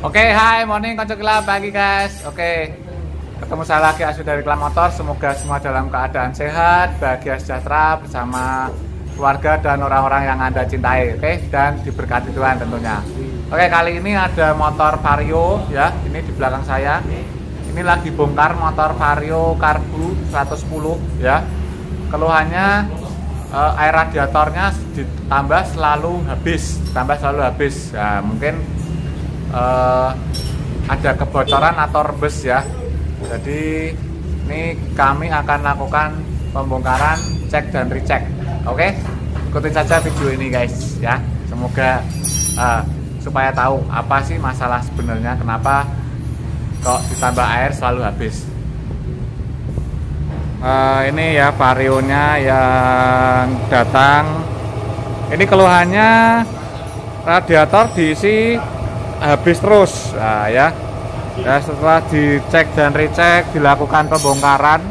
Oke, hai, morning konco Kilap, pagi guys. Oke, ketemu saya lagi Asu dari Kilap Motor. Semoga semua dalam keadaan sehat, bahagia, sejahtera bersama keluarga dan orang-orang yang Anda cintai. Oke, dan diberkati Tuhan tentunya. Oke, kali ini ada motor Vario ya. Ini di belakang saya. Ini lagi bongkar motor Vario Karbu 110 ya. Keluhannya air radiatornya ditambah selalu habis, Ya, mungkin ada kebocoran atau rembes ya. Jadi ini kami akan lakukan pembongkaran, cek dan recheck. Oke, ikutin saja video ini guys ya. Semoga supaya tahu apa sih masalah sebenarnya, kenapa kok ditambah air selalu habis. Ini ya varionya yang datang. Ini keluhannya radiator diisi habis terus. Nah, ya setelah dicek dan recheck, dilakukan pembongkaran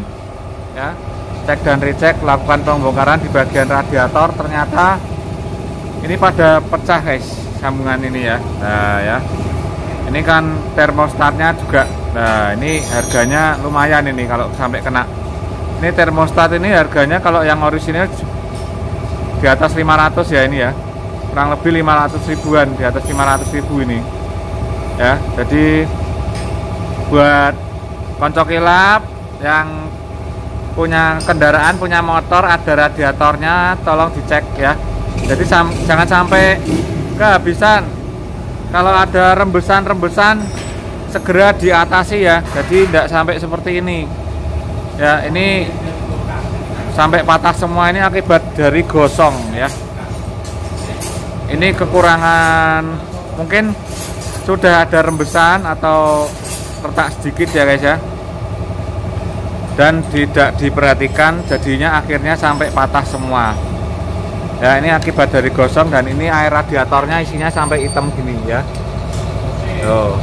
ya, cek dan recheck, lakukan pembongkaran di bagian radiator, ternyata ini pada pecah guys, sambungan ini ya. Nah ya, ini kan termostatnya juga. Nah ini harganya lumayan ini kalau sampai kena. Ini termostat ini harganya kalau yang orisinil di atas 500 ya, ini ya, kurang lebih 500 ribuan, di atas 500 ribu ini ya. Jadi buat konco Kilap yang punya kendaraan, punya motor ada radiatornya, tolong dicek ya. Jadi jangan sampai kehabisan. Kalau ada rembesan segera diatasi ya. Jadi tidak sampai seperti ini ya. Ini sampai patah semua ini akibat dari gosong ya. Ini kekurangan, mungkin sudah ada rembesan atau retak sedikit ya guys ya, dan tidak diperhatikan, jadinya akhirnya sampai patah semua ya. Ini akibat dari gosong, dan ini air radiatornya isinya sampai hitam gini ya. Tuh,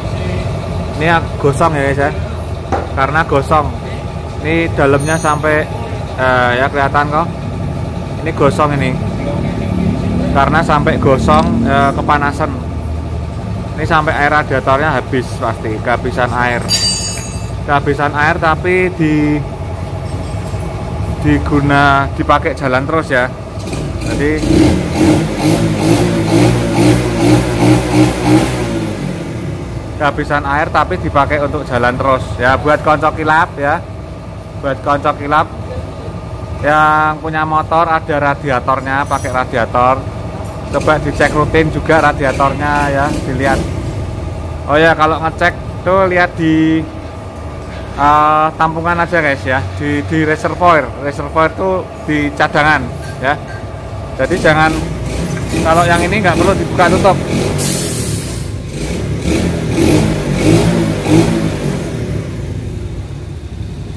ini gosong ya guys ya, karena gosong. Ini dalamnya sampai ya kelihatan kok, ini gosong ini karena sampai gosong, kepanasan. Ini sampai air radiatornya habis, pasti kehabisan air, tapi dipakai jalan terus ya. Jadi kehabisan air tapi dipakai untuk jalan terus ya. Buat konco Kilap ya, buat konco Kilap yang punya motor ada radiatornya, pakai radiator, coba dicek rutin juga radiatornya ya, dilihat. Oh ya, kalau ngecek tuh lihat di tampungan aja guys ya, di reservoir tuh di cadangan ya. Jadi jangan, kalau yang ini nggak perlu dibuka tutup.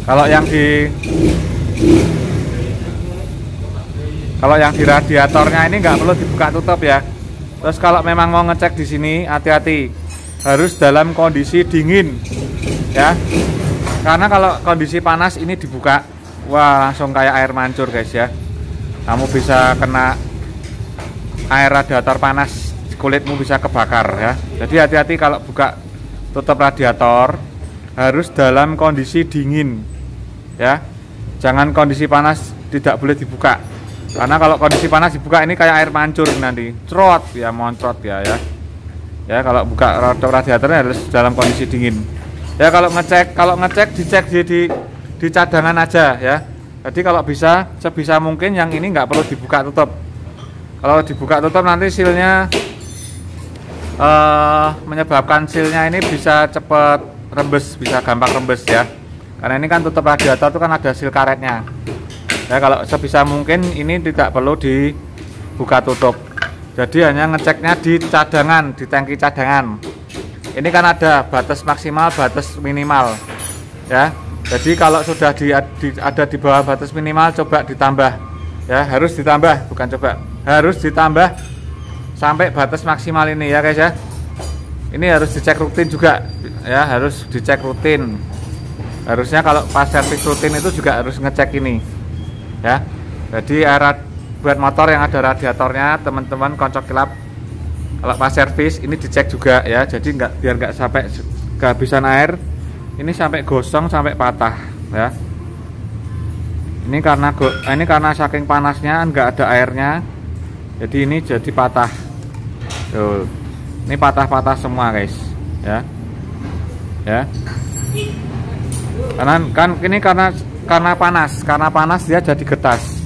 Kalau yang di radiatornya ini nggak perlu dibuka tutup ya. Terus kalau memang mau ngecek di sini, hati-hati, harus dalam kondisi dingin ya. Karena kalau kondisi panas ini dibuka, wah langsung kayak air mancur guys ya. Kamu bisa kena air radiator panas, kulitmu bisa kebakar ya. Jadi hati-hati kalau buka tutup radiator, harus dalam kondisi dingin ya. Jangan kondisi panas, tidak boleh dibuka. Karena kalau kondisi panas dibuka ini kayak air mancur nanti, cerot ya, moncrot ya. Ya kalau buka radiatornya harus dalam kondisi dingin. Ya kalau ngecek dicek di cadangan aja ya. Jadi kalau bisa, sebisa mungkin yang ini nggak perlu dibuka tutup. Kalau dibuka tutup nanti sealnya menyebabkan sealnya ini bisa cepat rembes, bisa gampang rembes ya. Karena ini kan tutup radiator itu kan ada seal karetnya. Ya kalau sebisa mungkin ini tidak perlu dibuka tutup. Jadi hanya ngeceknya di cadangan, di tangki cadangan. Ini kan ada batas maksimal, batas minimal ya. Jadi kalau sudah ada di bawah batas minimal, coba ditambah ya. Harus ditambah, bukan coba, harus ditambah sampai batas maksimal ini ya guys ya. Ini harus dicek rutin juga ya, harus dicek rutin. Harusnya kalau pas servis rutin itu juga harus ngecek ini ya. Jadi buat motor yang ada radiatornya, teman-teman konco Kilap Kalau pas servis ini dicek juga ya, jadi biar nggak sampai kehabisan air. Ini sampai gosong, sampai patah ya. Ini karena saking panasnya nggak ada airnya, jadi ini jadi patah. Tuh, ini patah-patah semua guys ya. Ya. Karena panas dia jadi getas.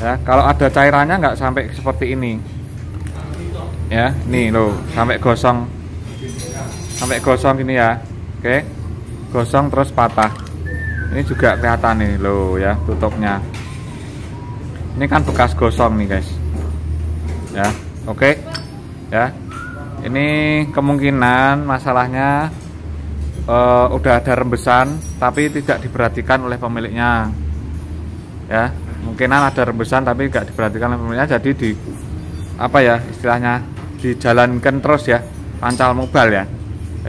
Ya, kalau ada cairannya nggak sampai seperti ini. Ya, nih loh, sampai gosong gini ya. Oke, gosong terus patah. Ini juga kelihatan nih loh ya, tutupnya. Ini kan bekas gosong nih guys. Ya, oke. Ya, ini kemungkinan masalahnya udah ada rembesan, tapi tidak diperhatikan oleh pemiliknya. Ya, kemungkinan ada rembesan tapi tidak diperhatikan oleh pemiliknya. Jadi istilahnya dijalankan terus ya, pancal mobile ya.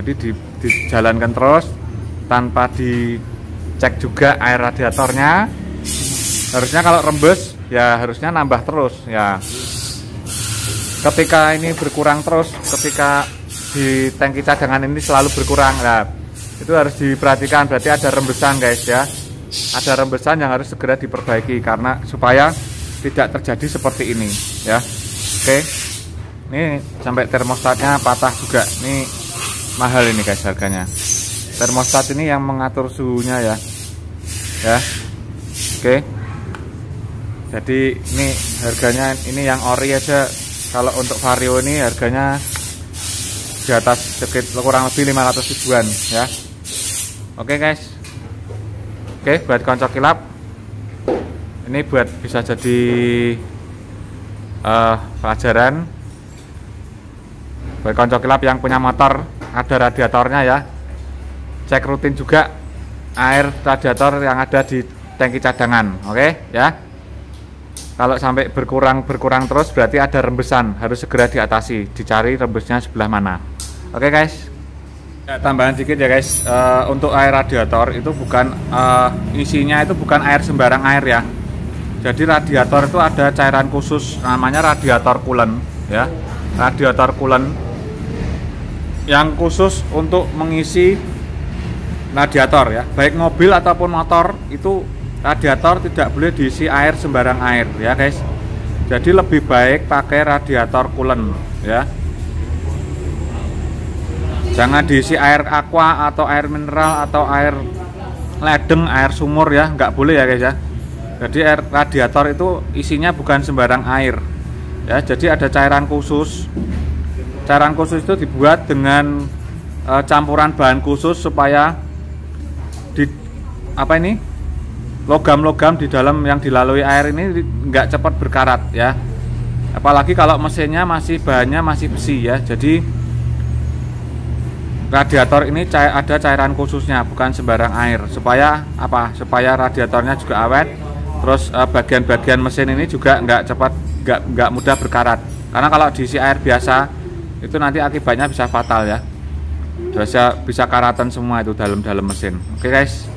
Jadi dijalankan terus tanpa dicek juga air radiatornya. Harusnya kalau rembes ya harusnya nambah terus ya. Ketika ini berkurang terus, ketika di tangki cadangan ini selalu berkurang, nah itu harus diperhatikan, berarti ada rembesan guys ya. Ada rembesan yang harus segera diperbaiki karena supaya tidak terjadi seperti ini ya. Oke, ini sampai termostatnya patah juga. Ini mahal ini guys harganya. Termostat ini yang mengatur suhunya ya. Ya. Oke. Jadi ini harganya, ini yang ori aja. Kalau untuk Vario ini harganya di atas sekitar kurang lebih 500 ribuan ya. Oke guys. Oke, buat konco kilap ini buat bisa jadi pelajaran buat konco kilap yang punya motor ada radiatornya ya. Cek rutin juga air radiator yang ada di tangki cadangan. Oke ya. Kalau sampai berkurang terus berarti ada rembesan, harus segera diatasi, dicari rembesnya sebelah mana. Oke guys. Ya, tambahan dikit ya guys, untuk air radiator itu bukan isinya itu bukan air sembarang air ya. Jadi radiator itu ada cairan khusus namanya radiator coolant ya. Radiator coolant yang khusus untuk mengisi radiator ya. Baik mobil ataupun motor itu radiator tidak boleh diisi air sembarang air ya guys. Jadi lebih baik pakai radiator coolant ya. Jangan diisi air aqua atau air mineral atau air ledeng, air sumur ya, nggak boleh ya guys ya. Jadi air radiator itu isinya bukan sembarang air ya. Jadi ada cairan khusus. Cairan khusus itu dibuat dengan campuran bahan khusus supaya logam-logam di dalam yang dilalui air ini nggak cepat berkarat ya. Apalagi kalau mesinnya bahannya masih besi ya. Jadi radiator ini ada cairan khususnya, bukan sembarang air. Supaya radiatornya juga awet. Terus bagian-bagian mesin ini juga nggak mudah berkarat. Karena kalau diisi air biasa itu nanti akibatnya bisa fatal ya. Bisa karatan semua itu dalam mesin. Oke guys.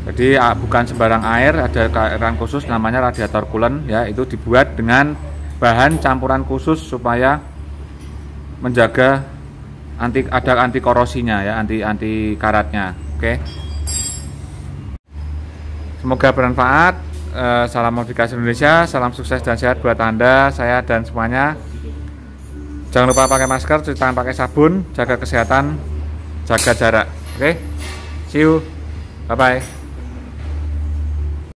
Jadi bukan sembarang air, ada cairan khusus namanya radiator coolant ya. Itu dibuat dengan bahan campuran khusus supaya menjaga anti korosinya ya, anti karatnya. Oke. Semoga bermanfaat. Salam modifikasi Indonesia, salam sukses dan sehat buat Anda, saya dan semuanya. Jangan lupa pakai masker, cuci tangan pakai sabun, jaga kesehatan, jaga jarak. Oke. See you. Bye bye.